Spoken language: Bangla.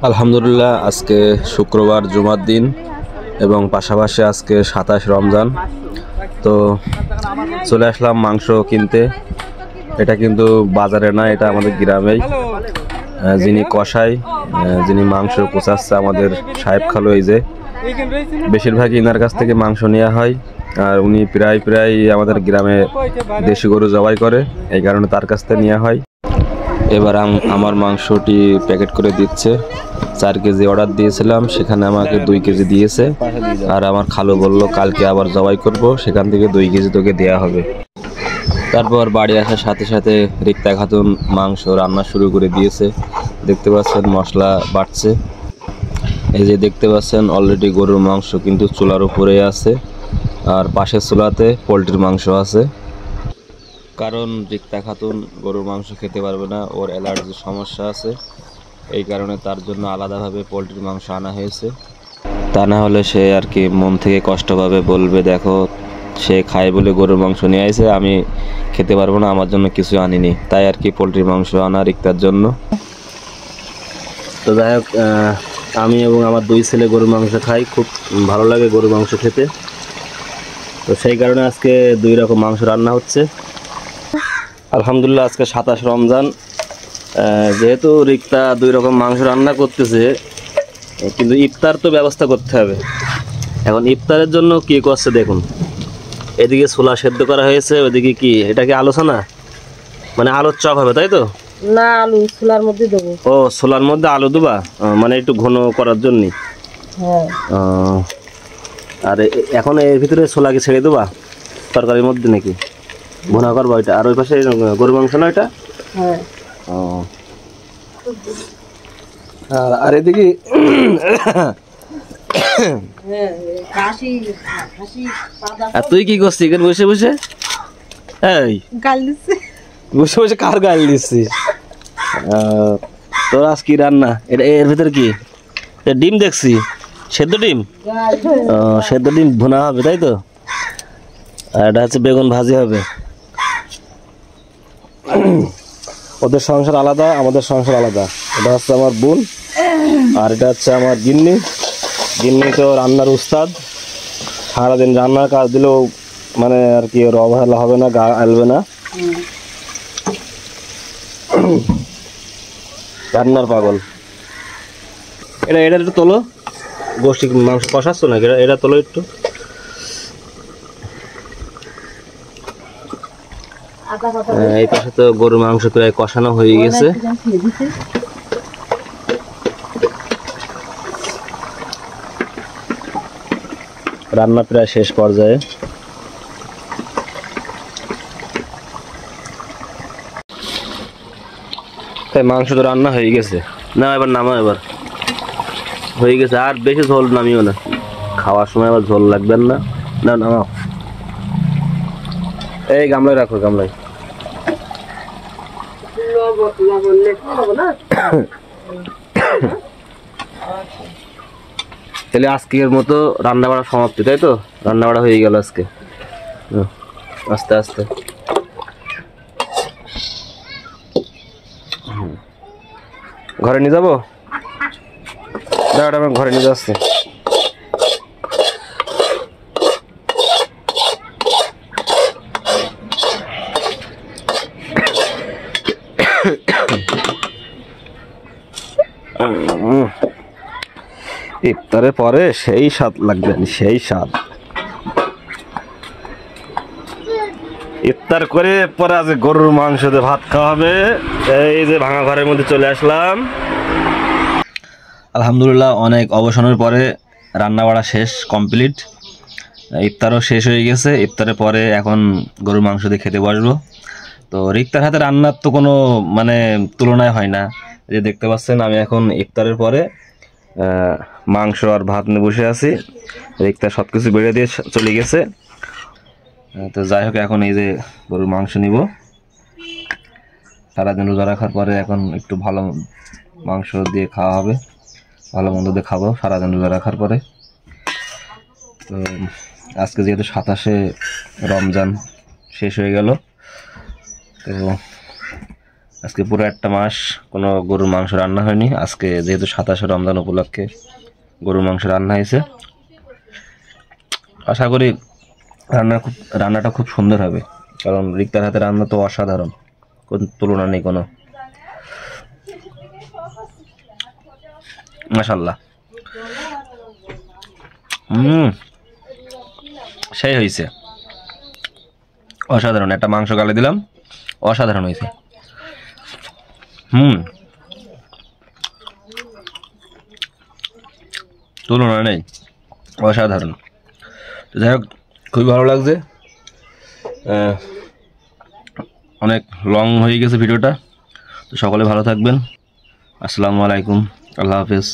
আলহামদুলিল্লাহ আজকে শুক্রবার জুমার দিন এবং পাশাপাশি আজকে ২৭ রমজান। তো চলে আসলাম মাংস কিনতে। এটা কিন্তু বাজারে না, এটা আমাদের গ্রামেই। যিনি কষাই, যিনি মাংস কোচাচ্ছে আমাদের সাহেব খালু, এই যে বেশিরভাগই ইনার কাছ থেকে মাংস নেওয়া হয়। আর উনি প্রায় আমাদের গ্রামে দেশি গরু জবাই করে, এই কারণে তার কাছ থেকে নেওয়া হয়। এবার আমার মাংসটি প্যাকেট করে দিচ্ছে। 4 কেজি অর্ডার দিয়েছিলাম, সেখানে আমাকে 2 কেজি দিয়েছে। আর আমার খালু বলল কালকে আবার জবাই করব, সেখান থেকে 2 কেজি তোকে দেওয়া হবে। তারপর বাড়ি আসার সাথে সাথে রিক্তা খাতুন মাংস রান্না শুরু করে দিয়েছে। দেখতে পাচ্ছেন মশলা বাটছে। এই যে দেখতে পাচ্ছেন অলরেডি গরুর মাংস কিন্তু চুলার উপরে আছে, আর পাশের চুলাতে পোলট্রির মাংস আছে। কারণ রিক্তা খাতুন গরুর মাংস খেতে পারবে না, ওর অ্যালার্জির সমস্যা আছে। এই কারণে তার জন্য আলাদাভাবে পোলট্রির মাংস আনা হয়েছে। তা না হলে সে আর কি মন থেকে কষ্ট পাবে, বলবে দেখো সে খায় বলে গরুর মাংস নিয়ে আসে, আমি খেতে পারবো না, আমার জন্য কিছু আনিনি। তাই আর কি পোলট্রির মাংস আনা রিক্তার জন্য। তো যাই হোক, আমি এবং আমার 2 ছেলে গরুর মাংস খাই, খুব ভালো লাগে গরুর মাংস খেতে। তো সেই কারণে আজকে 2 রকম মাংস রান্না হচ্ছে। আলহামদুলিল্লাহ আজকে 27 রমজান। যেহেতু রিক্তা 2 রকম মাংস রান্না করতেছে, কিন্তু ইফতার তো ব্যবস্থা করতে হবে। এখন ইফতারের জন্য কি করছে দেখুন। এদিকে ছোলা সেদ্ধ করা হয়েছে, ওইদিকে কি এটা কি আলোচনা, মানে আলুর চপ হবে তাই তো? না, আলু ছোলার মধ্যে দেবো। ও, ছোলার মধ্যে আলু দেবা, মানে একটু ঘন করার জন্য। হ্যাঁ। আর এখন এর ভিতরে ছোলা কি ছেড়ে দেবা তরকারির মধ্যে নাকি ভুনা করবা ওইটা? আর ওই পাশে গরু মাংস না এটা? হ্যাঁ। আর এদিকে আর তুই কি করছিস এখানে বসে বসে? এই গাল দিচ্ছে। বসে বসে কার গাল দিচ্ছিস? তোর আজ কি রান্না? এটা এর ভিতরে কি ডিম দেখছি, সেদ্ধ ডিম? সেদ্ধ ডিম ভুনা হবে তাই তো? আর এটা হচ্ছে বেগুন ভাজি হবে। ওদের সংসার আলাদা, আমাদের সংসার আলাদা। এটা হচ্ছে আমার বোন, আর এটা হচ্ছে আমার গিন্নি। গিন্নি তো রান্নার উস্তাদ, সারাদিন রান্নার কাজ দিলেও মানে আর কি ওর অবহেলা হবে না, গা আলবে না। রান্নার পাগল। এটা একটু তোলো, গোষ্ঠী মাংস কষাচ্ছ না, এটা তোলো একটু। এই পাশে তো গরুর মাংস প্রায় কষানো হয়ে গেছে। রান্না প্রায় শেষ পর্যায়ে। তাই মাংস তো রান্না হয়ে গেছে না, এবার নামা, এবার হয়ে গেছে। আর বেশি ঝোল নামিও না, খাওয়ার সময় আবার ঝোল লাগবেন না। না নামাও, এই গামলায় রাখো, গামলায়। তাহলে আজকের মতো রান্না বাড়া সমাপ্তি তাই তো? রান্না বাড়া হয়ে গেল আজকে। আস্তে আস্তে ঘরে নিয়ে যাবো, দাঁড়াটা আমি ঘরে নিয়ে যাচ্ছি। ইফতারের পরে সেই স্বাদ লাগবে, সেই স্বাদ। ইফতার করে পরে আজ গরুর মাংস দিয়ে ভাত খাওয়া হবে। এই যে ভাঙা ঘরের মধ্যে চলে আসলাম। আলহামদুলিল্লাহ অনেক অবসানের পরে রান্না বাড়া শেষ, কমপ্লিট। ইফতারও শেষ হয়ে গেছে। ইফতারের পরে এখন গরুর মাংস দিয়ে খেতে বসবো। তো রিক্তার হাতে রান্নার তো কোনো মানে তুলনায় হয় না। যে দেখতে পাচ্ছেন আমি এখন ইফতারের পরে মাংস আর ভাত নিয়ে বসে আছি। রিক্তা সব কিছু বেড়ে দিয়ে চলে গেছে। তো যাই হোক, এখন এই যে গরুর মাংস নিব। সারাদিন রোজা রাখার পরে এখন একটু ভালো মাংস দিয়ে খাওয়া হবে, ভালো মন্দ দিয়ে খাবো সারাদিন রোজা রাখার পরে। তো আজকে যেহেতু 27 রমজান শেষ হয়ে গেল, তো আজকে পুরো একটা মাস কোনো গরুর মাংস রান্না হয়নি। আজকে যেহেতু 27 রমজান উপলক্ষে গরুর মাংস রান্না হয়েছে। আশা করি রান্নাটা খুব সুন্দর হবে, কারণ রিক্তার হাতে রান্না তো অসাধারণ, কোনো তুলনা নেই কোনো। মাশাল্লাহ, সেই হয়েছে, অসাধারণ। একটা মাংস গালে দিলাম, অসাধারণ হয়েছে। তুলনা নেই, অসাধারণ। তো যাই হোক, খুবই ভালো লাগছে। অনেক লং হয়ে গেছে ভিডিওটা। তো সকলে ভালো থাকবেন। আসসালামু আলাইকুম, আল্লাহ হাফেজ।